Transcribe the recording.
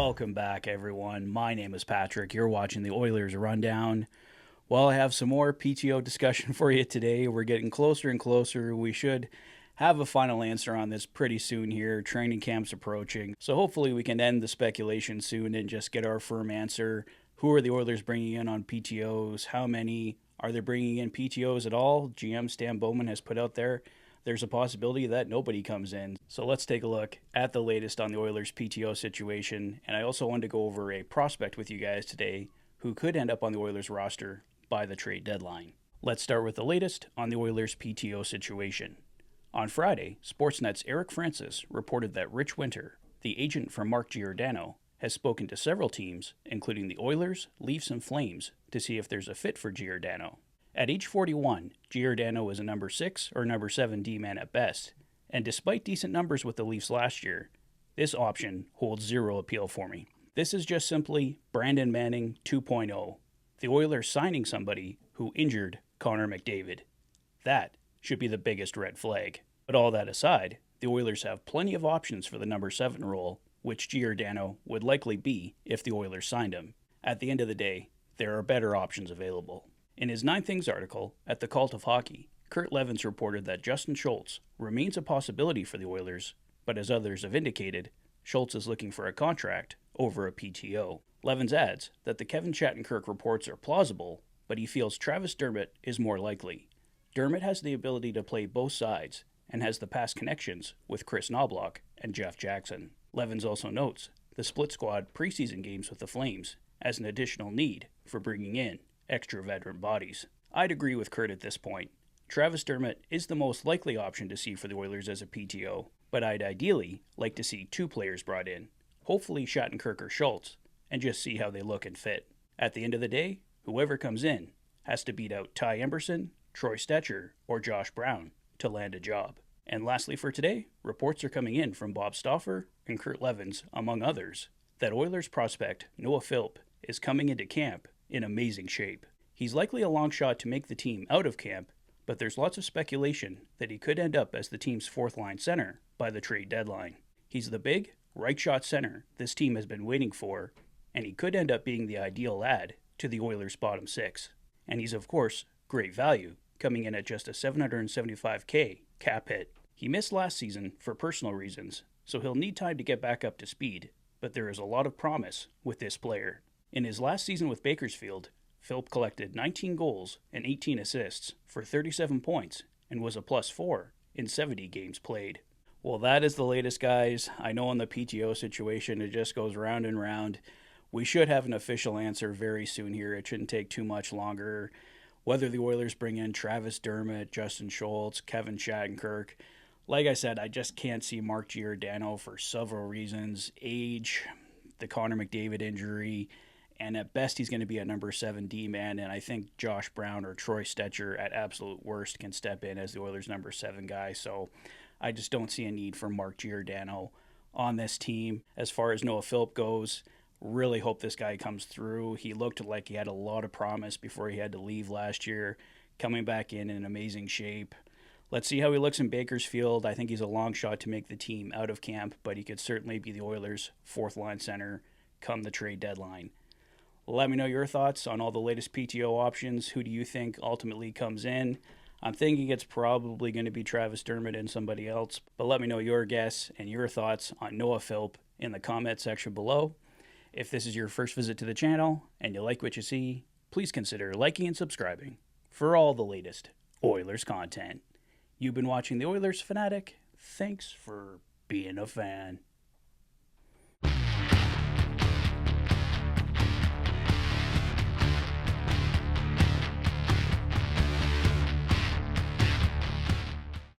Welcome back, everyone. My name is Patrick. You're watching the Oilers Rundown. Well, I have some more PTO discussion for you today. We're getting closer and closer. We should have a final answer on this pretty soon here. Training camp's approaching. So hopefully we can end the speculation soon and just get our firm answer. Who are the Oilers bringing in on PTOs? How many? Are they bringing in PTOs at all? GM Stan Bowman has put out there there's a possibility that nobody comes in. So let's take a look at the latest on the Oilers PTO situation. And I also wanted to go over a prospect with you guys today who could end up on the Oilers roster by the trade deadline. Let's start with the latest on the Oilers PTO situation. On Friday, Sportsnet's Eric Francis reported that Rich Winter, the agent for Mark Giordano, has spoken to several teams, including the Oilers, Leafs, and Flames, to see if there's a fit for Giordano. At age 41, Giordano is a number 6 or number 7 D-man at best, and despite decent numbers with the Leafs last year, this option holds zero appeal for me. This is just simply Brandon Manning 2.0, the Oilers signing somebody who injured Connor McDavid. That should be the biggest red flag. But all that aside, the Oilers have plenty of options for the number 7 role, which Giordano would likely be if the Oilers signed him. At the end of the day, there are better options available. In his 9 Things article at the Cult of Hockey, Kurt Levens reported that Justin Schultz remains a possibility for the Oilers, but as others have indicated, Schultz is looking for a contract over a PTO. Levens adds that the Kevin Shattenkirk reports are plausible, but he feels Travis Dermott is more likely. Dermott has the ability to play both sides and has the past connections with Chris Knobloch and Jeff Jackson. Levens also notes the split squad preseason games with the Flames as an additional need for bringing in extra veteran bodies. I'd agree with Kurt at this point. Travis Dermott is the most likely option to see for the Oilers as a PTO, but I'd ideally like to see 2 players brought in, hopefully Shattenkirk or Schultz, and just see how they look and fit. At the end of the day, whoever comes in has to beat out Ty Emberson, Troy Stetcher, or Josh Brown to land a job. And lastly for today, reports are coming in from Bob Stauffer and Kurt Levens, among others, that Oilers prospect Noah Philp is coming into camp in amazing shape. He's likely a long shot to make the team out of camp, but there's lots of speculation that he could end up as the team's 4th-line center by the trade deadline. He's the big, right-shot center this team has been waiting for, and he could end up being the ideal add to the Oilers' bottom 6. And he's, of course, great value, coming in at just a $775K cap hit. He missed last season for personal reasons, so he'll need time to get back up to speed, but there is a lot of promise with this player. In his last season with Bakersfield, Philp collected 19 goals and 18 assists for 37 points and was a +4 in 70 games played. Well, that is the latest, guys. I know in the PTO situation, it just goes round and round. We should have an official answer very soon here. It shouldn't take too much longer. Whether the Oilers bring in Travis Dermott, Justin Schultz, Kevin Shattenkirk, like I said, I just can't see Mark Giordano for several reasons. Age, the Connor McDavid injury, and at best he's going to be a number 7 D-man, and I think Josh Brown or Troy Stetcher at absolute worst can step in as the Oilers' number 7 guy, so I just don't see a need for Mark Giordano on this team. As far as Noah Philp goes, really hope this guy comes through. He looked like he had a lot of promise before he had to leave last year, coming back in amazing shape. Let's see how he looks in Bakersfield. I think he's a long shot to make the team out of camp, but he could certainly be the Oilers' 4th-line center come the trade deadline. Let me know your thoughts on all the latest PTO options. Who do you think ultimately comes in? I'm thinking it's probably going to be Travis Dermott and somebody else, but let me know your guess and your thoughts on Noah Philp in the comment section below. If this is your first visit to the channel and you like what you see, please consider liking and subscribing for all the latest Oilers content. You've been watching the Oilers Fanatic. Thanks for being a fan.